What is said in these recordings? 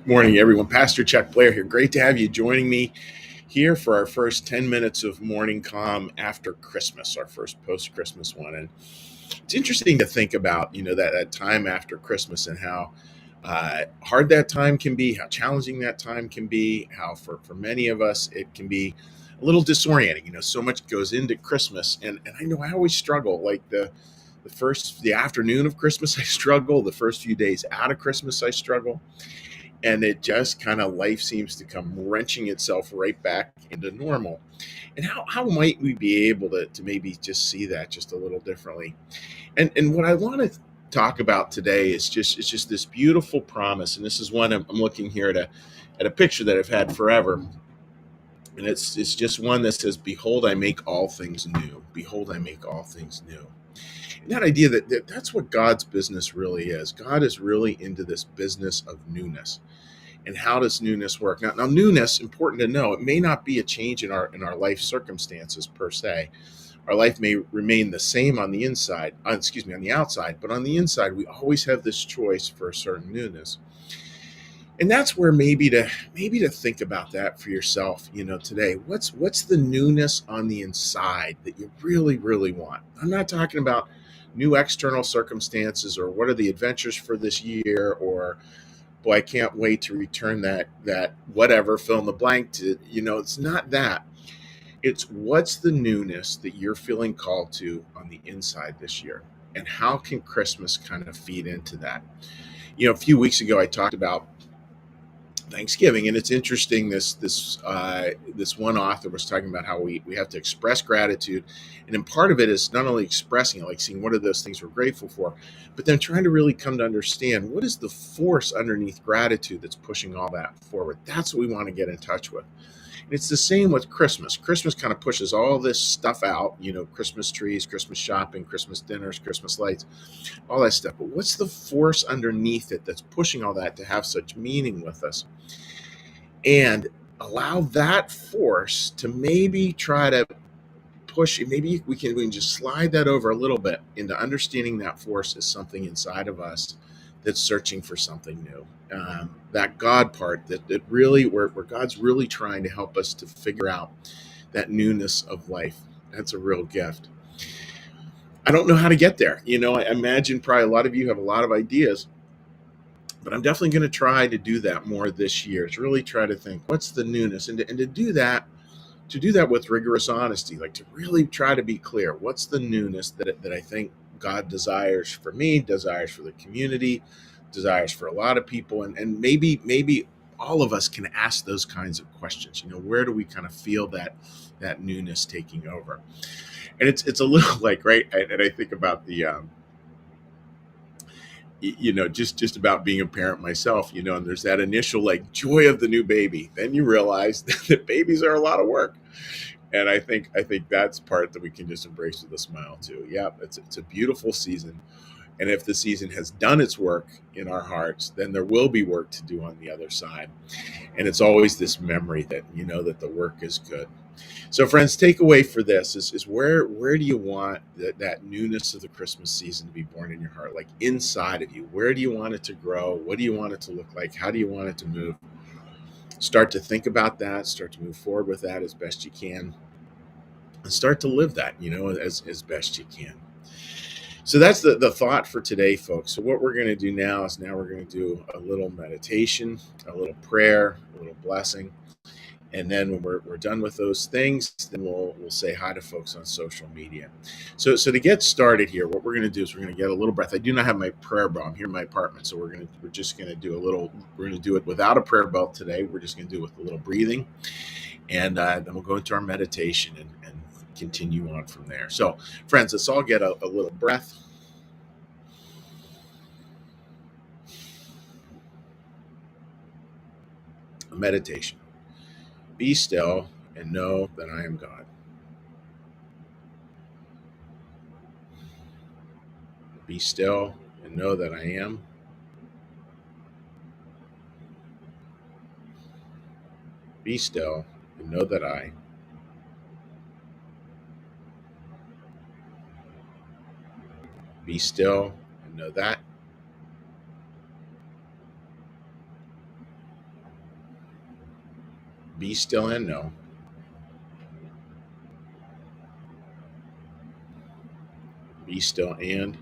Morning, everyone. Pastor Chuck Blair here. Great to have you joining me here for our first 10 minutes of morning calm after Christmas, our first post-Christmas one. And it's interesting to think about, that time after Christmas and how hard that time can be, how challenging that time can be, how for many of us it can be a little disorienting. So much goes into Christmas. And I know I always struggle, like the afternoon of Christmas, I struggle. The first few days out of Christmas, I struggle. And it just kind of life seems to come wrenching itself right back into normal. And how might we be able to maybe just see that just a little differently? And what I want to talk about today is just this beautiful promise. And this is one I'm looking here at a picture that I've had forever. And it's just one that says, "Behold, I make all things new. Behold, I make all things new." And that idea that's what God's business really is. God is really into this business of newness. And how does newness work? Now, newness, important to know, it may not be a change in our life circumstances per se. Our life may remain the same on the inside, on the outside, but on the inside, we always have this choice for a certain newness. And that's where maybe to think about that for yourself, today. What's the newness on the inside that you really, really want? I'm not talking about new external circumstances or what are the adventures for this year, or boy, I can't wait to return that whatever, fill in the blank to, it's not that. It's what's the newness that you're feeling called to on the inside this year? And how can Christmas kind of feed into that? A few weeks ago I talked about Thanksgiving, and it's interesting. This one author was talking about how we have to express gratitude, and then part of it is not only expressing it, like seeing what are those things we're grateful for, but then trying to really come to understand what is the force underneath gratitude that's pushing all that forward. That's what we want to get in touch with. And it's the same with Christmas. Christmas kind of pushes all this stuff out, Christmas trees, Christmas shopping, Christmas dinners, Christmas lights, all that stuff. But what's the force underneath it that's pushing all that to have such meaning with us? And allow that force to maybe try to push it. Maybe we can just slide that over a little bit into understanding that force is something inside of us that's searching for something new. That God part that really where God's really trying to help us to figure out that newness of life. That's a real gift. I don't know how to get there. I imagine probably a lot of you have a lot of ideas, but I'm definitely going to try to do that more this year. To really try to think, what's the newness, and to do that with rigorous honesty, like to really try to be clear. What's the newness that I think God desires for me, desires for the community, desires for a lot of people, and maybe all of us can ask those kinds of questions. Where do we kind of feel that newness taking over? And it's a little like, right, and I think about the just about being a parent myself, and there's that initial like joy of the new baby. Then you realize that babies are a lot of work. And I think that's part that we can just embrace with a smile too. Yeah, it's a beautiful season. And if the season has done its work in our hearts, then there will be work to do on the other side. And it's always this memory that that the work is good. So, friends, take away for this is where do you want that newness of the Christmas season to be born in your heart, like inside of you? Where do you want it to grow? What do you want it to look like? How do you want it to move? Start to think about that. Start to move forward with that as best you can, and start to live that, as best you can. So that's the thought for today, folks. So what we're going to do now is we're going to do a little meditation, a little prayer, a little blessing. And then when we're done with those things, then we'll say hi to folks on social media. So to get started here, what we're going to do is we're going to get a little breath. I do not have my prayer belt. I'm here in my apartment, so we're just going to do a little. We're going to do it without a prayer belt today. We're just going to do it with a little breathing, and then we'll go into our meditation and continue on from there. So, friends, let's all get a little breath. A meditation. Be still and know that I am God. Be still and know that I am. Be still and know that I. Be still and know that. Be still and know. Be still and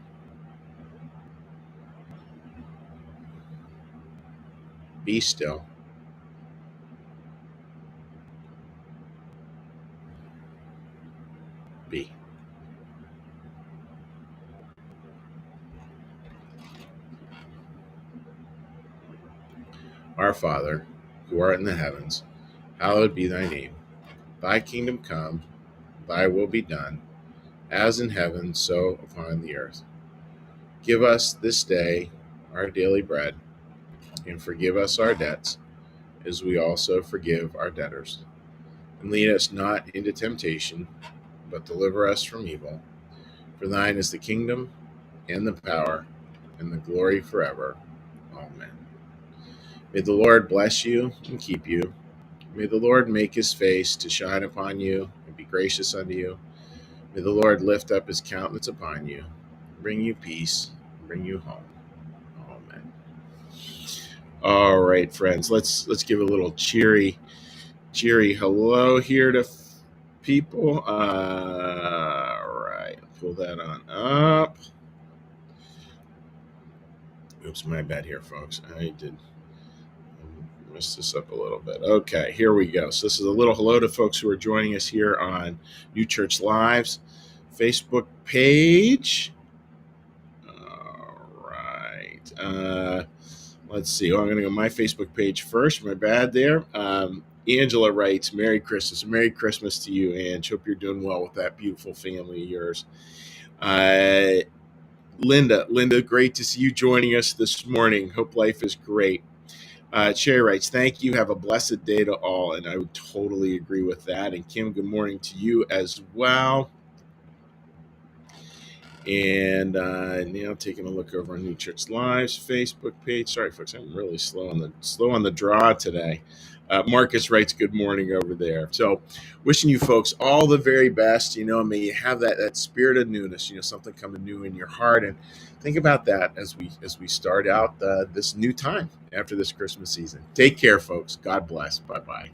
be still. Be. Our Father, who art in the heavens, hallowed be thy name. Thy kingdom come, thy will be done, as in heaven, so upon the earth. Give us this day our daily bread, and forgive us our debts, as we also forgive our debtors. And lead us not into temptation, but deliver us from evil. For thine is the kingdom, and the power, and the glory forever. Amen. May the Lord bless you and keep you. May the Lord make his face to shine upon you and be gracious unto you. May the Lord lift up his countenance upon you, bring you peace, and bring you home. Amen. All right, friends, let's give a little cheery hello here to people. All right, pull that on up. Oops, my bad here, folks. I did mess this up a little bit. Okay, here we go. So this is a little hello to folks who are joining us here on New Church Live's Facebook page. All right. Let's see. Oh, I'm going to go my Facebook page first. My bad there. Angela writes, Merry Christmas. Merry Christmas to you, Ange. Hope you're doing well with that beautiful family of yours. Linda, great to see you joining us this morning. Hope life is great. Sherry writes, thank you. Have a blessed day to all. And I would totally agree with that. And Kim, good morning to you as well. And now taking a look over on New Church Live's Facebook page. Sorry, folks, I'm really slow on the draw today. Marcus writes, good morning over there. So wishing you folks all the very best. May you have that spirit of newness, something coming new in your heart. And think about that as we start out this new time after this Christmas season. Take care, folks. God bless. Bye-bye.